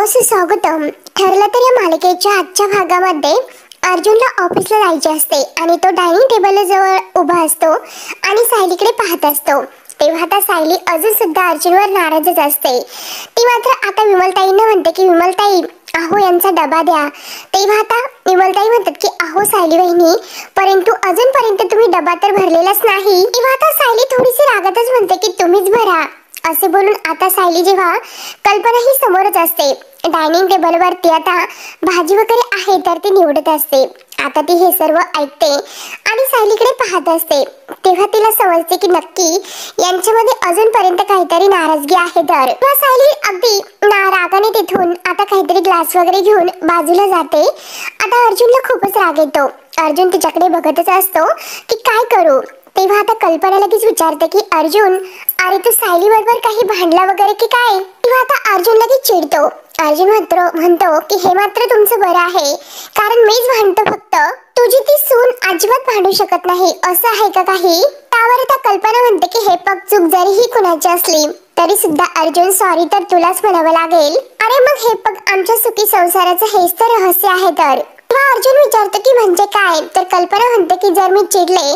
स्वागतम. ठरलं तर या मालिकेच्या आजच्या भागामध्ये अर्जुनला ऑफिसला जायचे असते आणि तो डायनिंग टेबल जवळ उभा असतो आणि सायलीकडे पाहत असतो. तेव्हा आता सायली अजून सुद्धा अर्जुनवर नाराजच असते. ती मात्र आता विमलताईंना म्हणते की विमलताई अहो यांचा डबा द्या. तेव्हा आता विमलताई म्हणतात की अहो सायली वहिनी परंतु अजूनपर्यंत तुम्ही डबा तर भरलेलाच नाही. तेव्हा आता सायली थोडीशी रागातच म्हणते की तुम्हीच भरा असे बोलून आता सायली जेव्हा कल्पना ही समोरच असते डायनिंग टेबलवरती आता भाजी वगैरे आहे तर ती निवडत असते. आता ती हे सर्व ऐकते आणि सायलीकडे पाहत असते. तेव्हा तिला समजते की नक्की यांच्यामध्ये अजूनपर्यंत काहीतरी नाराजगी आहे. तर सायली अगदी रागाने तिथून आता काहीतरी ग्लास वगैरे घेऊन बाजूला जाते. आता अर्जुनला खूपच राग येतो. अर्जुन तिच्याकडे बघतच असतो की काय करू. तेव्हा आता कल्पना लगेच विचारते की अर्जुन अरे तू सायली बरोबर काही भांडला वगैरे की काय. तेव्हा आता अर्जुन लगेच चिडतो. अर्जुन म्हणतो की हे मात्र तुमचं बरं आहे कारण मीच भांडतो फक्त तुझी ती सून अजिबात भांडू शकत नाही असं आहे का काही. त्यावर आता कल्पना म्हणते की हे पग चूक जरीही कुणाची असली तरी सुद्धा अर्जुन सॉरी तर तुलाच म्हणावं लागेल. अरे मग हे पग आमच्या सुखी संसाराचं हेच तर रहस्य आहे. तर अर्जुन विचारतो की म्हणजे काय. तर कल्पना म्हणते की जर मी चिडले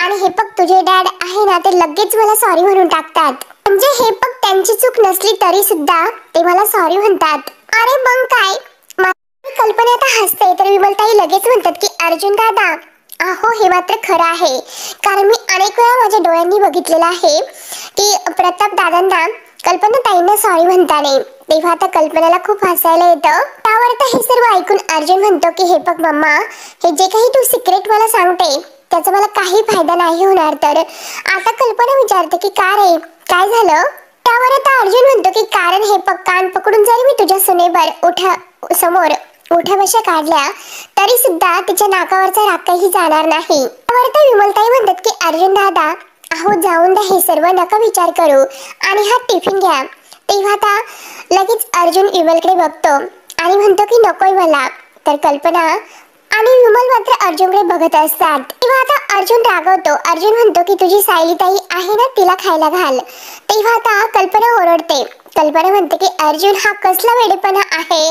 आणि हे पग तुझे डॅड आहे ना ते लगेच मला सॉरी म्हणून टाकतात. म्हणजे हे पग त्यांची चूक नसली तरी सुद्धा ते मला सॉरी म्हणतात. अरे मग काय. कल्पना आता हसते तर विमलताई लगेच म्हणतात की अर्जुन दादा अहो हे मात्र खरं आहे कारण मी अनेक वेळा माझ्या डोळ्यांनी बघितलेलं आहे की प्रताप दादांना कल्पना ताईंना सॉरी म्हणताना. तेव्हा आता कल्पनाला खूप हसायला येतं. त्यावर आता हे सर्व ऐकून अर्जुन म्हणतो की हे बघ मम्मा हे जे काही तू सिक्रेट मला सांगते त्याचा मला काही फायदा नाही होणार. तर आता कल्पना विचारते की का रे काय झालं. त्यावर आता अर्जुन म्हणतो की कारण हे पग कान पकडून जरी मी तुझ्या सुनेवर समोर उठाबशा काढल्या तरी सुद्धा तिच्या नाकावरचा राग काही जाणार नाही. त्यावर आता विमलताई म्हणतात की अर्जुन दादा अहो जाऊन द्या हे सर्व नका विचार करू आणि हा टिफिन घ्या. तेव्हा आता लगेच अर्जुन विमलकडे बघतो आणि म्हणतो की नकोय मला. तर कल्पना आणि विमल मात्र अर्जुनकडे बघत असतात. तेव्हा आता अर्जुन रागवतो. अर्जुन म्हणतो की तुझी सायली ताई आहे ना तिला खायला घाल. तेव्हा आता कल्पना ओरडते. कल्पना म्हणते की अर्जुन हा कसला वेडेपणा आहे.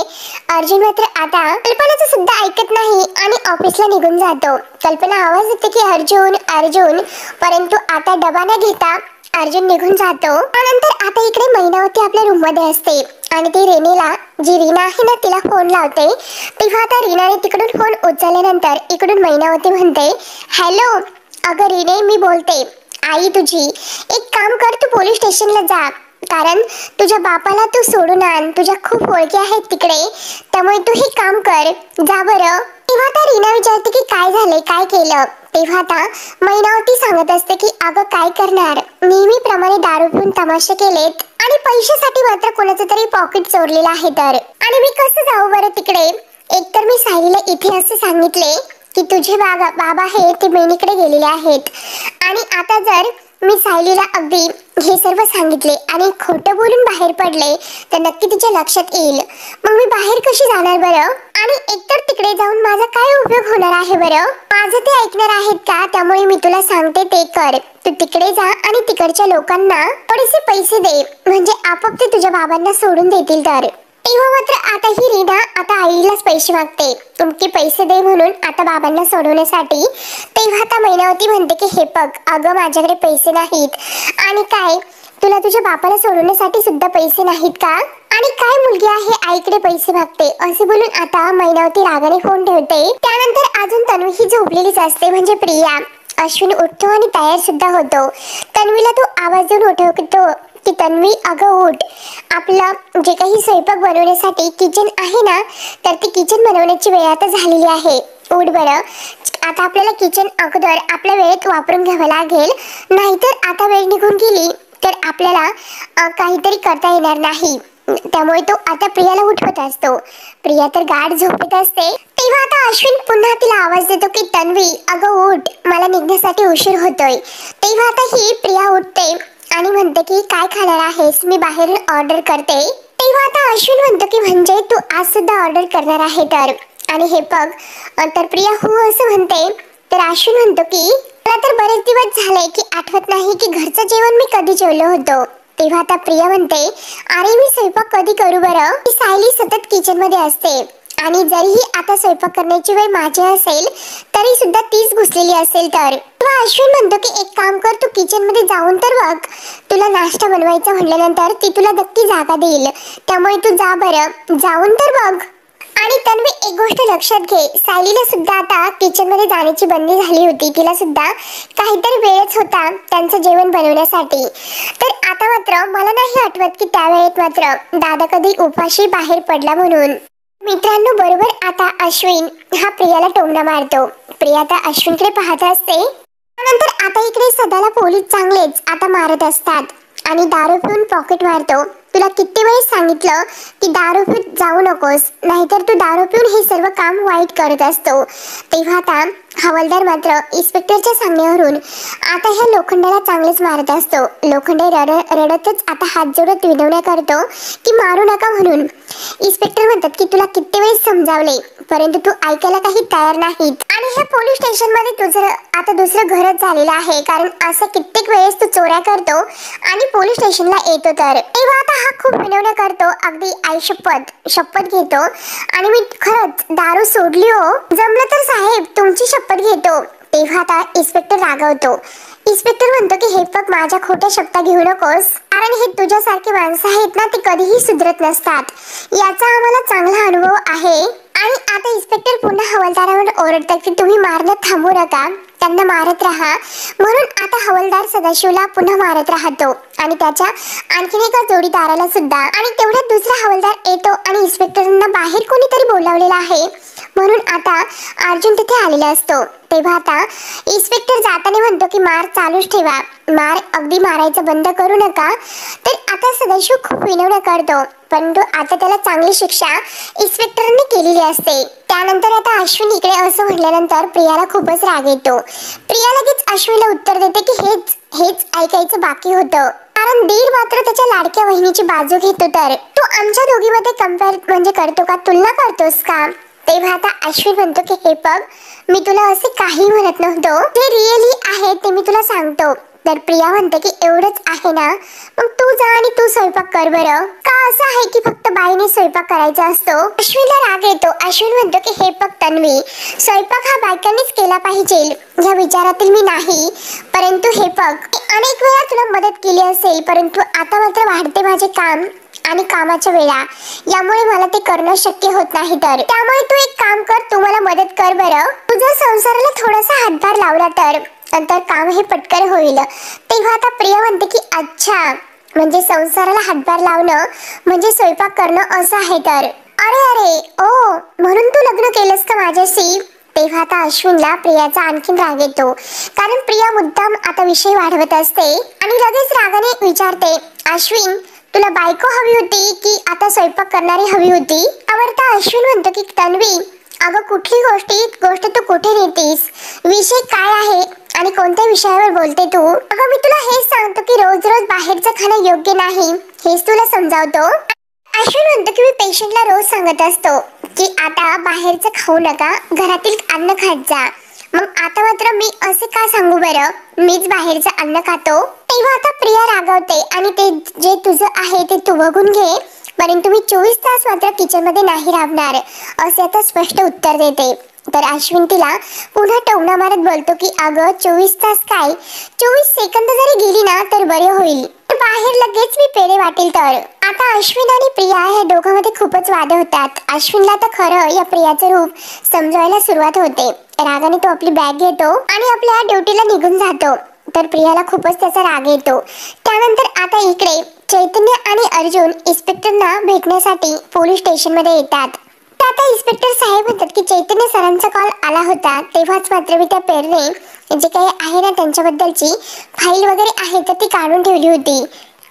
अर्जुन मात्र आता कल्पनाचं सुद्धा ऐकत नाही आणि ऑफिसला निघून जातो. कल्पना आवाज देते की अर्जुन अर्जुन परंतु आता डबा न घेता अर्जुन निघून जातो. त्यानंतर आता इकडे मैनावती आपल्या रूम मध्ये असते आणि ती रेनीला जी रीना आहे ना तिला फोन लावते. तेव्हा आता रीनाने तिकडून फोन उचलल्यानंतर इकडून मैनावती म्हणते हॅलो अगं रीने मी बोलते आई तुझी एक काम कर तू पोलीस स्टेशनला जा कारण तुझ्या बापाला तू सोडून आण. तुझ्या खूप ओळखी आहेत तिकडे त्यामुळे तू हे काम कर जा बरं. तेव्हा आता रीना विचारते की काय झाले काय केलं. तेव्हा आता मैनावती सांगत असते की अगं काय करणार नेहमीप्रमाणे दारू पिऊन तमाशे केलेत आणि पैशासाठी मात्र कोणाचं तरी पॉकेट चोरलेलं आहे. तर आणि मी कसं जाऊ बरं तिकडे. एकतर मी सायलीला इथे असं सांगितले की तुझे बाबा हे ते बहिणीकडे गेलेले आहेत आणि आता जर मी सायलीला अगदी हे सर्व सांगितले आणि खोटं बोलून बाहेर पडले तर नक्की तिच्या लक्षात येईल. मग मी बाहेर कशी जाणार बरं. आणि एकतर तिकडे जाऊन माझा काय उपयोग होणार आहे बरं. माझं ते ऐकणार आहेत का. त्यामुळे मी तुला सांगते ते कर तू तिकडे जा आणि तिकडच्या लोकांना थोडेसे पैसे दे म्हणजे आपोआप ते तुझ्या बाबांना सोडून देतील. तर तेव्हा मात्र आता ही रीना आता आईलाच पैसे मागते तुमचे पैसे दे म्हणून आता बाबांना सोडवण्यासाठी. तेव्हा आता मैनावती म्हणते की हे बघ अगं माझ्याकडे पैसे नाहीत आणि काय तुला तुझ्या बापाला सोडवण्यासाठी सुद्धा पैसे नाहीत का आणि काय मुलगी आहे आईकडे पैसे मागते असे बोलून आता मैनावती रागाने फोन ठेवते. त्यानंतर अजून तन्वी ही झोपलेलीच असते म्हणजे प्रिया. अश्विन उठतो आणि तयार सुद्धा होतो. तन्वीला तो आवाज देऊन उठवतो की तन्वी अगं उठ आपलं जे काही स्वयंपाक बनवण्यासाठी किचन आहे ना तर ती किचन बनवण्याची वेळ आता झालेली आहे. उठ बरं. आता आपल्याला किचन अगोदर आपल्या वेळेत वापरून घ्यावं लागेल नाहीतर आता वेळ निघून गेली तर आपल्याला काहीतरी करता येणार नाही. त्यामुळे तो आता प्रियाला उठवत असतो. प्रिया तर गाढ झोपत असते. तेव्हा आता अश्विन पुन्हा तिला आवाज देतो की तन्वी अगं उठ मला निघण्यासाठी उशीर होतोय. तेव्हा आता ही प्रिया उठते आणि म्हणते की काय खाणार आहेस मी बाहेरून ऑर्डर करते. तेव्हा आता अश्विन म्हणतो की म्हणजे तू आज सुद्धा ऑर्डर करणार आहे. तर आणि हे बघ तर प्रिया हो असं म्हणते. तर अश्विन म्हणतो की मला तर बरेच दिवस झाले की आठवत नाही की घरचं जेवण मी कधी जेवलो होतो. तेव्हा आता प्रिया म्हणते, अरे मी स्वयंपाक कधी करू बरं? ती सायली सतत किचन मध्ये असते आणि जरीही आता स्वयंपाक करण्याची वेळ माझी असेल तरी सुद्धा तीच घुसलेली असेल तर. तेव्हा अश्विन म्हणतो की एक काम कर, तू किचन मध्ये जाऊन तर बघ. तुला नाश्ता बनवायचा म्हटल्यानंतर ती तुला नक्की जागा देईल, त्यामुळे तू जा बरं, जाऊन तर बघ. आणि तन्वी एक गोष्ट लक्षात घे, सायलीला सुद्धा आता किचन मध्ये जाण्याची बंदी झाली होती. तिला सुद्धा काहीतरी वेळच होता त्यांचं जेवण बनवण्यासाठी. तर आता मात्र मला नाही आठवत की त्यावेळेत मात्र दादा कधी उपाशी बाहेर पडला म्हणून. मित्रांनो, बरोबर आता अश्विन हा प्रियाला टोमणा मारतो. प्रिया आता अश्विनकडे पाहत असते. त्यानंतर आता इकडे सदाला पोलीस चांगलेच आता मारत असतात आणि दारू पिऊन पॉकेट मारतो. तुला किती वेळेस सांगितलं की दारू पिऊन जाऊ नकोस, नाहीतर तू दारू पिऊन हे सर्व काम वाईट करत असतो. तेव्हा आता हवालदार मात्र इन्स्पेक्टरच्या सांगण्यावरून आता ह्या लोखंडाला चांगलेच मारत असतो. लोखंडे रडतच आता हात जोडत विनवण्या करतो की मारू नका म्हणून. इन्स्पेक्टर म्हणतात की तुला किती वेळेस समजावले परंतु तू ऐकायला काही तयार नाहीत. आणि हे पोलीस स्टेशन मध्ये तुझं आता दुसरं घरच झालेलं आहे, कारण असं कित्येक वेळेस तू चोऱ्या करतो आणि पोलीस स्टेशनला येतो. तर तेव्हा आता हा खूप विनवण्या करतो, अगदी आई शपथ घेतो आणि मी खरंच दारू सोडली हो, जमलं तर साहेब तुमची शपथ घेतो. तेव्हा आता इन्स्पेक्टर रागावतो. इन्स्पेक्टर म्हणतो की हे फक्त माझ्या खोट्या शब्द घेऊ नकोस, कारण हे तुझ्यासारखे माणसं आहेत ना, ते कधीही सुधरत नसतात, याचा आम्हाला चांगला अनुभव आहे. आणि आता इन्स्पेक्टर पुन्हा हवालदारावर ओरडतात की तुम्ही मारणं थांबू नका, त्यांना मारत राहा. म्हणून आता हवालदार सदाशिवला पुन्हा मारत राहतो आणि त्याच्या आणखीन एका जोडीदाराला सुद्धा. आणि तेवढ्यात दुसरा हवालदार येतो आणि इन्स्पेक्टरांना बाहेर कोणीतरी बोलावलेला आहे म्हणून आता अर्जुन तिथे आलेला असतो. तेव्हा आता इन्स्पेक्टर जाताना म्हणतो की मार चालूच ठेवा, मार अगदी मारायचं बंद करू नका. तर आता सदाशिव खूप विनवण्या करतो, परंतु आता त्याला चांगली शिक्षा इन्स्पेक्टरांनी केलेली असते. त्यानंतर आता अश्विन इकडे असं म्हटल्यानंतर प्रियाला खूपच राग येतो. प्रिया लगेच अश्विनला उत्तर देते की हेच ऐकायचं बाकी होतं, कारण दीर मात्र त्याच्या लाडक्या बहिणीची बाजू घेतो. तर तू आमच्या दोघीमध्ये कम्पेअर म्हणजे करतो का, तुलना करतोस का? तेव्हा आता अश्विन म्हणतो की हे बघ, मी तुला असे काही म्हणत नव्हतो, जे रिअली आहे ते मी तुला सांगतो. तर प्रिया म्हणते की एवढंच आहे ना, मग तू जा आणि तू स्वयंपाक कर बरं. का असं आहे की फक्त बाईने स्वयंपाक करायचा असतो? अश्विनला राग येतो. अश्विन म्हणतो की हे बघ तन्वी, स्वयंपाक हा बायकांनीच केला पाहिजे या विचारातील मी नाही, परंतु हे बघ, अनेक वेळा तुला मदत केली असेल, परंतु आता मात्र वाढते माझे काम आणि कामाच्या वेळा, यामुळे मला ते करणं शक्य होत नाही. तर त्यामुळे तू एक काम कर, तू मला मदत कर बरं. तुझ्या संसाराला थोडासा हातभार लावला तर नंतर काम हे पटकन होईल. तेव्हा आता प्रिया म्हणते की अच्छा, म्हणजे संसाराला हातभार लावणं म्हणजे स्वयंपाक करणं असं आहे. तर अरे ओ, म्हणून तू लग्न केलंस का माझ्याशी? तेव्हा आता अश्विनला प्रियाचा आणखीन राग येतो, कारण प्रिया मुद्दाम आता विषय वाढवत असते आणि लगेच रागाने विचारते, अश्विन तुला बायको हवी होती की आता स्वयंपाक करणारी हवी होती? आवडता अश्विन म्हणतो की तन्वी, अगं कुठली गोष्ट तू कुठे नेतीस, विषय काय आहे आणि कोणत्या विषयावर बोलते तू? अगं मी तुला हेच सांगतो की रोज रोज बाहेरचं खाणं योग्य नाही, हेच तुला समजावतो. अश्विन म्हणतो की मी पेशंटला रोज सांगत असतो की आता बाहेरचं खाऊ नका, घरातील अन्न खात जा. मग आता मात्र मी असे का सांगू बरं, मीच बाहेरचं अन्न खातो? तेव्हा आता प्रिया रागवते आणि ते जे तुझं आहे ते तू बघून घे, परंतु मी 24 तास मात्र किचन मध्ये नाही राहणार, असे आता स्पष्ट उत्तर देते. तर अश्विन तिला पुन्हा टोमणा मारत बोलतो की अगं 24 तास काय, 24 सेकंद जरी गेली ना तर बरे होईल, बाहेर लगेच मी पेढे वाटेल. तर आता अश्विन आणि प्रिया हे दोघांमध्ये खूपच वाद होतात. अश्विनला तर खरं या प्रियाचं रूप समजायला सुरुवात होते. रागाने तो आपली बॅग घेतो आणि आपल्या ड्युटीला निघून जातो. तर प्रियाला खूपच त्याचा राग येतो. त्यानंतर आता इकडे चैतन्य आणि अर्जुन इन्स्पेक्टरना भेटण्यासाठी पोलीस स्टेशन मध्ये येतात. आता इन्स्पेक्टर साहेब म्हणतात की चैतन्य सरांचा कॉल आला होता, तेव्हाच मात्र मी त्या पेरने जे काही आहे ना त्यांच्याबद्दलची फाईल वगैरे आहे तर ती काढून ठेवली होती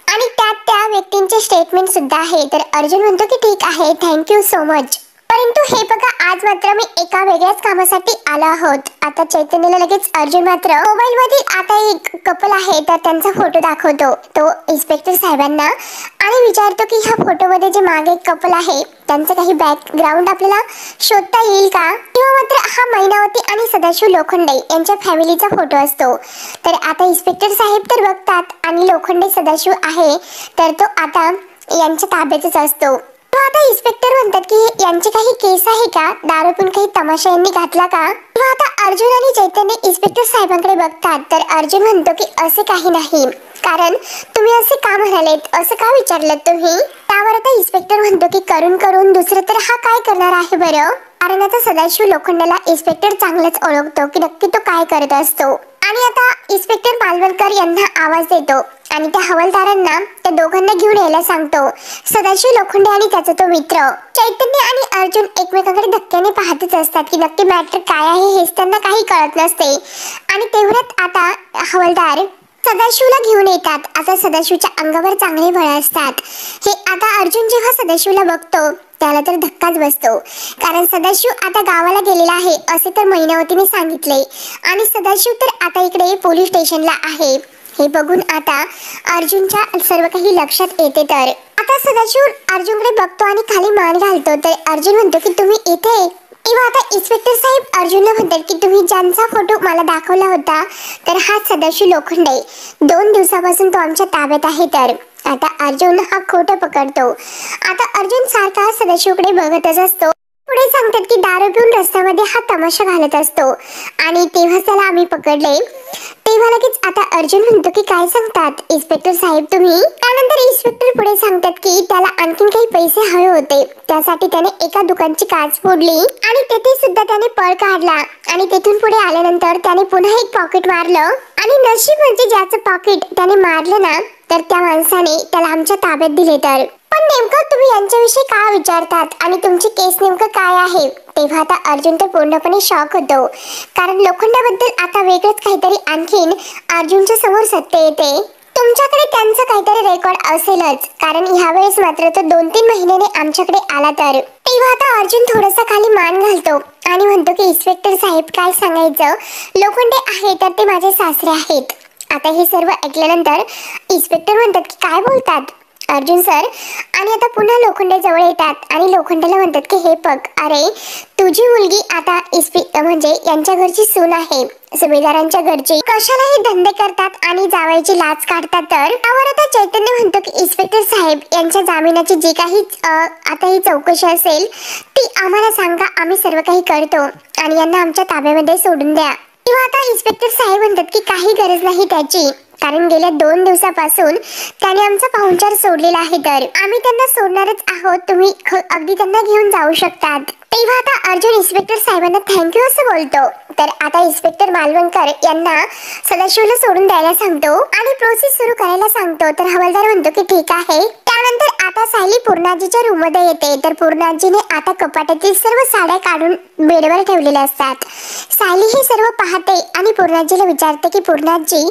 आणि त्यात त्या व्यक्तींचे स्टेटमेंट सुद्धा आहे. तर अर्जुन म्हणतो की ठीक आहे, थँक्यू सो मच. परंतु हे बघा, आज मात्र मी एका वेगळ्याच कामासाठी आलो आहोत. आता चैतन्यला लगेच अर्जुन मात्र मोबाईल मध्ये आता एक कपल आहे तर त्यांचा फोटो दाखवतो तो इन्स्पेक्टर साहेबांना आणि विचारतो की ह्या फोटोमध्ये जे मागे एक कपल आहे त्यांचं काही बॅकग्राऊंड आपल्याला शोधता येईल का. किंवा मात्र हा मैनावती आणि सदाशिव लोखंडे यांच्या फॅमिलीचा फोटो असतो. तर आता इन्स्पेक्टर साहेब तर बघतात आणि लोखंडे सदाशिव आहे तर तो आता यांच्या ताब्यातच असतो. आता इन्स्पेक्टर म्हणतात की यांचे काही केस आहे का, दारू पिऊन काही तमाशा यांनी घातला का. आता अर्जुन आणि चैतन्य इन्स्पेक्टर साहेबांकडे बघतात तर अर्जुन म्हणतो की असे काही नाही, कारण तुम्ही असे का म्हणालेत, असं का विचारलं तुम्ही. त्यावर आता इन्स्पेक्टर म्हणतो की करून करून दुसरं तर हा काय करणार आहे बरं. कारण आता सदाशिव लोखंडाला इन्स्पेक्टर चांगलंच ओळखतो की नक्की तो काय करत असतो. आणि आता इन्स्पेक्टर मालवणकर यांना आवाज देतो आणि त्या हवालदारांना त्या दोघांना घेऊन यायला सांगतो. सदाशिव लोखंडे आणि त्याचा तो मित्र चैतन्य आणि अर्जुन एकमेकांकडे धक्क्याने पाहतच असतात की नक्की मॅटर काय आहे हेच त्यांना काही कळत नसते. आणि तेवढ्यात आता हवालदार सदाशिवला घेऊन येतात. आता सदाशिवच्या अंगावर चांगले बळ असतात. हे आता अर्जुन जेव्हा सदाशिवला बघतो त्याला तर धक्काच बसतो, कारण सदाशिव आता गावाला गेलेला आहे असे तर मैनावतीने सांगितले आणि सदाशिव तर आता इकडे पोलीस स्टेशनला आहे. हे बघून आता अर्जुनच्या सर्व काही लक्षात येते. तर आता सदाशिव अर्जुनकडे बघतो आणि खाली मान घालतो. तर अर्जुन म्हणतो की तुम्ही इथे. तेव्हा आता इन्स्पेक्टर साहेब अर्जुनला म्हणतात की तुम्ही ज्यांचा फोटो मला दाखवला होता तर हा सदाशिव लोखंडे 2 दिवसापासून तो आमच्या ताब्यात आहे. तर आता अर्जुन हा खोटं पकडतो. आता अर्जुन सारखा सदाशिवकडे बघतच असतो. पुढे सांगतात की दारू पिऊन रस्त्यामध्ये हा तमाशा घालत असतो आणि तेव्हा त्याला आम्ही पकडले. तेव्हा लगेच आता अर्जुन म्हणतो की काय सांगतात इन्स्पेक्टर साहेब तुम्ही. त्यानंतर इन्स्पेक्टर पुढे सांगतात की त्याला आणखीन काही पैसे हवे होते, त्यासाठी त्याने एका दुकानची काच फोडली आणि तेथे सुद्धा त्याने पळ काढला आणि तेथून पुढे आल्यानंतर त्याने पुन्हा एक पॉकेट मारलं आणि नशीब म्हणजे ज्याचं पॉकेट त्याने मारलं ना तर त्या माणसाने त्याला आमच्या ताब्यात दिले. तर पण नेमकं तुम्ही यांच्याविषयी का विचारतात आणि तुमची केस नेमकं काय आहे. तेव्हा आता अर्जुन तर पूर्णपणे शॉक होतो, कारण लोखंडाबद्दल आता वेगळंच काहीतरी आणखीन अर्जुनच्या समोर सत्य येते. तुमच्याकडे त्यांचं काहीतरी रेकॉर्ड असेलच, कारण ह्यावेळेस मात्र तो 2-3 महिन्याने आमच्याकडे आला. तर तेव्हा आता अर्जुन थोडासा खाली मान घालतो आणि म्हणतो की इन्स्पेक्टर साहेब काय सांगायचं, लोखंडे आहे तर ते माझे सासरे आहेत. आता हे सर्व ऐकल्यानंतर इन्स्पेक्टर म्हणतात की काय बोलतात अर्जुन सर. आणि आता पुन्हा लोखंडे जवळ येतात आणि लोखंडेला म्हणतात की हे बघ, अरे तुझी मुलगी आता म्हणजे यांच्या घरची सून आहे, सुभेदारांच्या घरची. कशालाही धंदे करतात आणि जावायची लाच काढतात. तर त्यावर आता चैतन्य म्हणतो की इन्स्पेक्टर साहेब यांच्या जामिनाची जी काही आता ही चौकशी असेल ती आम्हाला सांगा, आम्ही सर्व काही करतो आणि यांना आमच्या ताब्यामध्ये सोडून द्या. किंवा आता इन्स्पेक्टर साहेब म्हणतात की काही गरज नाही त्याची, कारण गेल्या 2 दिवसापासून त्याने आमचा पाहुणचार सोडलेला आहे. तर आम्ही त्यांना सोडणारच आहोत, तुम्ही अगदी त्यांना घेऊन जाऊ शकतात. तेव्हा आता अर्जुन इन्स्पेक्टर साहेबांना थँक्यू असं बोलतो. तर आता इन्स्पेक्टर मालवणकर यांना सदाशिवला सोडून द्यायला सांगतो आणि प्रोसेस सुरू करायला सांगतो. तर हवालदार म्हणतो की ठीक आहे. त्यानंतर आता सायली पूर्णाजीच्या रूम मध्ये येते. तर पूर्णाजीने आता कपाटातील सर्व साड्या काढून बेडवर ठेवलेल्या असतात. सायली हे सर्व पाहते आणि पूर्णाजीला विचारते की पूर्णाजी,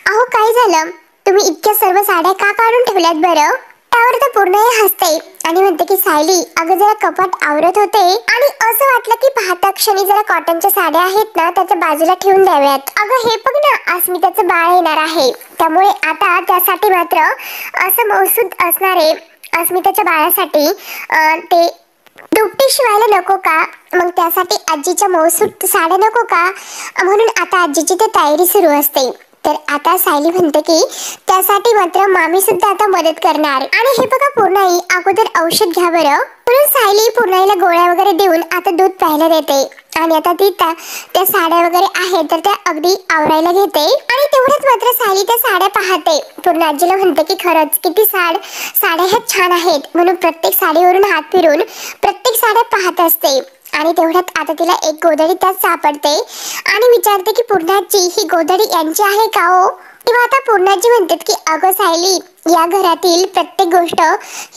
अहो काय झालं, तुम्ही इतक्या सर्व साड्या का काढून ठेवल्यात बरं. त्यावर तर पूर्ण हसते आणि म्हणते की सायली, अगं जरा कपाट आवरत होते आणि असं वाटलं की पाहता क्षणी जरा कॉटनच्या साड्या आहेत ना त्याच्या बाजूला ठेवून द्याव्यात. अगं हे बघ ना, अस्मिताचं बाळ येणार आहे, त्यामुळे आता त्यासाठी मात्र असं मौसूद असणारे अस्मिताच्या बाळासाठी ते दुपटी शिवायला नको का, मग त्यासाठी आजीच्या मौसूद साड्या नको का, म्हणून आता आजीची ते तयारी सुरू असते. तर आता सायली म्हणते की त्यासाठी मात्र मामी सुद्धा आता मदत करणार. आणि हे बघा पूर्णाई, अगोदर औषध घ्या बरं. म्हणून सायली पूर्णाईला गोळ्या वगैरे देऊन आता दूध प्यायला देते आणि आता ती त्या साड्या वगैरे आहेत तर त्या अगदी आवरायला घेते. आणि तेवढ्याच मात्र सायली त्या साड्या पाहते. पूर्ण आजीला म्हणते की खरंच किती साड्या ह्या छान आहेत, म्हणून प्रत्येक साडीवरून हात फिरून प्रत्येक साड्या पाहत असते. आणि तेवढ्यात आता तिला एक गोधडी त्यात सापडते आणि विचारते की पूर्णाजी, ही गोधडी यांची आहे का हो. तेव्हा आता पूर्णाजी म्हणतात की अगं सायली, या घरातील प्रत्येक गोष्ट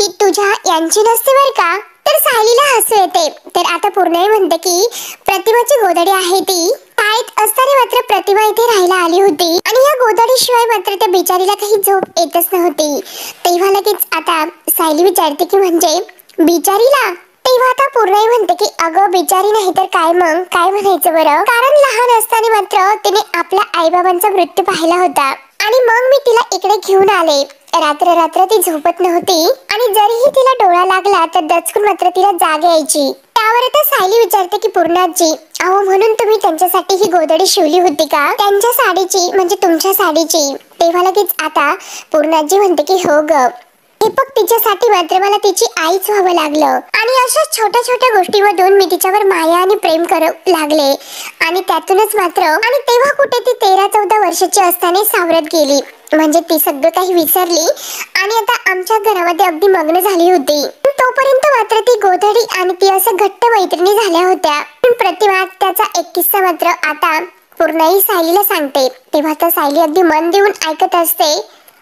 ही तुझ्या यांची नसते बरं का. तर सायलीला हसू येते. तर आता पूर्णाई म्हणते की प्रतिमाची गोधडी आहे ती. शाळेत असताना मात्र प्रतिमा इथे राहायला आली होती आणि या गोधडीशिवाय मात्र त्या बिचारीला काही झोप येतच नव्हती. तेव्हा लगेच आता सायली विचारते की म्हणजे बिचारीला, तेव्हा आता पूर्णाई म्हणते की अगं बिचारी नाही तर काय, मग काय म्हणायचं बरं, कारण लहान असताना मात्र तिने आपल्या आईबाबांचा मृत्यू पाहिला होता आणि मग मी तिला इकडे घेऊन आले. रात्र रात्र ती झोपत नव्हती आणि जरीही तिला डोळा लागला तर दचकून मात्र तिला जाग यायची. त्यावर आता सायली विचारते की पूर्णाजी, अहो म्हणून तुम्ही त्यांच्यासाठी ही गोधडी शिवली होती का, त्यांच्या साडीची म्हणजे तुमच्या साडीची? तेव्हा लगेच आता पूर्णाजी म्हणते की हो ग, दीपक तिच्यासाठी मात्र मला तिची आईच व्हावं लागलं आणि अशा छोट्या छोट्या गोष्टीमधून मी तिच्यावर माया आणि प्रेम करू लागले आणि त्यातूनच मात्र आणि तेव्हा कुठे ती 13-14 वर्षाची असताना सावरत गेली, म्हणजे ती सगळं काही विसरली आणि आता आमच्या घरामध्ये अगदी मग्न झाली होती. तोपर्यंत मात्र ती गोधडी आणि ती असं घट्ट मैत्रिणी झाल्या होत्या. प्रतिभा त्याचा एक किस्सा मात्र आता पूर्णाई सायलीला सांगते. तेव्हा तर सायली अगदी मन देऊन ऐकत असते.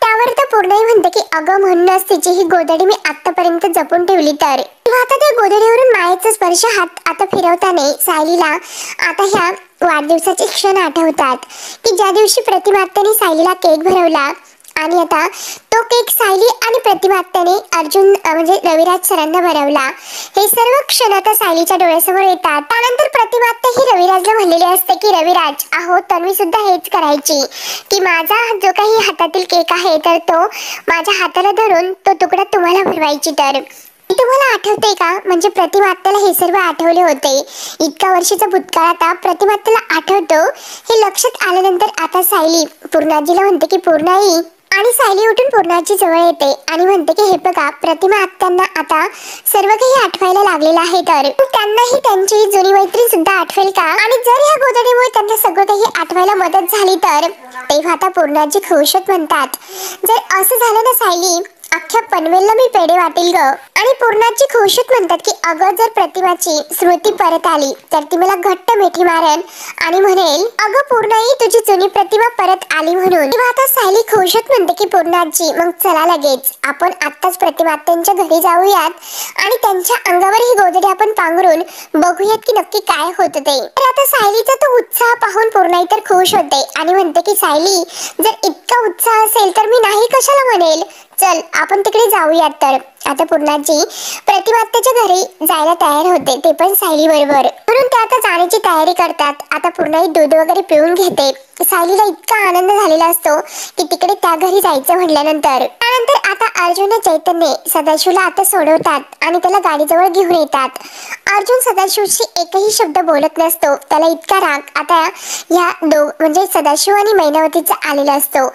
त्यावर तर पूर्णाई म्हणते की अगं म्हणूनच तिची ही गोधडी मी आतापर्यंत जपून ठेवली. तर आता त्या गोधडीवरून मायेचा स्पर्श हात आता फिरवताना सायलीला आता ह्या वाढदिवसाचे क्षण आठवतात की ज्या दिवशी प्रतिमात्याने सायलीला केक भरवला आणि आता तो केक सायली आणि प्रतिमात्याने अर्जुन म्हणजे रविराज सरांना भरवला. हे सर्व क्षण आता सायलीच्या डोळ्यासमोर येतात. त्यानंतर प्रतिमात्या ही रविराजला म्हणलेली असते की रविराज, अहो तन्वी सुद्धा हेच करायची की माझा जो काही हातातील केक आहे तर तो माझ्या हाताला धरून तो तुकडा तुम्हाला भरवायची. तर तुम्हाला आठवते का, म्हणजे प्रतिमात्याला हे सर्व आठवले होते. इतका वर्षाचा भूतकाळ आता प्रतिमात्याला आठवतो. हे लक्षात आल्यानंतर आता सायली पूर्णाजीला म्हणते की पूर्णाई, आणि सायली उठून पूर्णाजी जवळ येते आणि म्हणते की हे बघा, प्रतिमा आत्यांना आता सर्व काही आठवायला लागलेलं आहे, तर त्यांनाही त्यांची जुनी मैत्रीण सुद्धा आठवेल का, आणि जर या गोधडीमुळे त्यांना सगळं काही आठवायला मदत झाली तर? तेव्हा आता पूर्णाजी खुशत म्हणतात, जर असं झालं ना सायली, अख्ख्या पनवेलला मी पेढे वाटेल ग. आणि पूर्णाजी खुशत म्हणतात की अगं जर प्रतिमाची स्मृती परत आली तर ती मला घट्ट मिठी मारेल आणि म्हणेल अगं पूर्णाई तुझी जुनी प्रतिमा परत आली म्हणून. तेव्हा आता सायली खुशत म्हणते की पूर्णाजी मग चला लगेच आपण आत्ताच प्रतिमात्यांच्या घरी जाऊयात आणि त्यांच्या अंगावर ही गोधडी आपण पांघरून बघूयात की नक्की काय होतं ते. तर आता सायलीचा तो उत्साह पाहून पूर्णाई तर खुश होते आणि म्हणते की सायली जर इतका उत्साह असेल तर मी नाही कशाला म्हणेल, चल आपण तिकडे जाऊयात. तर आता पूर्णाजी प्रतिमात्याच्या घरी जायला तयार होते, ते पण सायली बरोबर. म्हणून ते आता जाण्याची तयारी करतात. आता पूर्णाई दूध वगैरे पिऊन घेते. सायलीला इतका आनंद झालेला असतो की तिकडे त्या घरी जायचं म्हटल्यानंतर. त्यानंतर आता अर्जुन चैतन्य सदाशिवला आता सोडवतात आणि त्याला गाडीजवळ घेऊन येतात. अर्जुन सदाशिवशी एकही शब्द बोलत नसतो. त्याला इतका राग आता या म्हणजे सदाशिव आणि मैनावतीचा आलेला असतो.